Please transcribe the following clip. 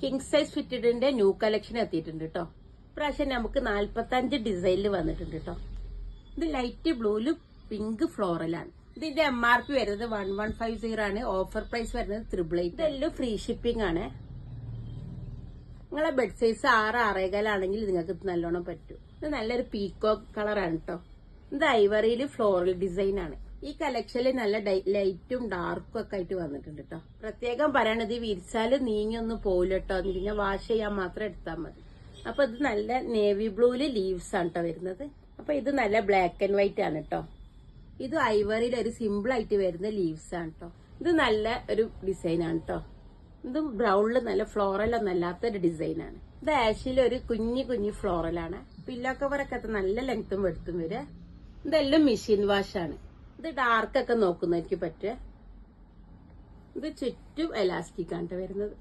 King size ഫിറ്റഡിന്റെ new collection എത്തിയിട്ടുണ്ട് കേട്ടോ. ഇപ്രാവശ്യം നമുക്ക് 45 ഡിസൈനിൽ വന്നിട്ടുണ്ട് കേട്ടോ. ഇത് ലൈറ്റ് ബ്ലൂയില് പിങ്ക് ഫ്ലോറലാണ്. ഇതിന്റെ MRP വരുന്നത് 1150 ആണ്. ഓഫർ പ്രൈസ് വരുന്നത് 888. ഇതെല്ലാം ഫ്രീ ഷിപ്പിംഗ് ആണ്. നിങ്ങളെ ബെഡ് സൈസ് 6-6.25 ആണെങ്കിൽ നിങ്ങൾക്ക് നല്ലോണം പറ്റും. ഇത് നല്ലൊരു പീക്കോക്ക് കളറാണ് കേട്ടോ. ഇത് ഐവറിയിൽ ഫ്ലോറൽ ഡിസൈൻ ആണ്. ഈ കളക്ഷനിൽ നല്ല ലൈറ്റും ഡാർക്കും ഒക്കെ ആയിട്ട് വന്നിട്ടുണ്ട് കേട്ടോ. പ്രത്യേകം പറയണത് വിരിച്ചാല് നീങ്ങിയൊന്നും പോകില്ല കേട്ടോ. നിങ്ങൾ വാഷ് ചെയ്യാൻ മാത്രം എടുത്താൽ മതി. അപ്പൊ ഇത് നല്ല നേവി ബ്ലൂയില് ലീവ്സ് ആണ് കേട്ടോ വരുന്നത്. അപ്പൊ ഇത് നല്ല ബ്ലാക്ക് ആൻഡ് വൈറ്റ് ആണ് കേട്ടോ. ഇത് ഐവറിയിൽ ഒരു സിമ്പിൾ ആയിട്ട് വരുന്ന ലീവ്സ് ആണ് കേട്ടോ. ഇത് നല്ല ഒരു ഡിസൈൻ ആണ് കേട്ടോ. ഇതും ബ്രൗണില് നല്ല ഫ്ലോറൽ ഒന്നല്ലാത്തൊരു ഡിസൈൻ ആണ്. ഇത് ആഷിൽ ഒരു കുഞ്ഞു ഫ്ലോറലാണ്. പില്ലോ കവറൊക്കെ നല്ല ലെങ്ത്തും വെടുത്തും വരിക. ഇതെല്ലാം മെഷീൻ വാഷ് ആണ്. ഇത് ഡാർക്ക് ഒക്കെ നോക്കുന്നവർക്ക് പറ്റുക. ഇത് ചുറ്റും എലാസ്റ്റിക് ആണ് വരുന്നത്.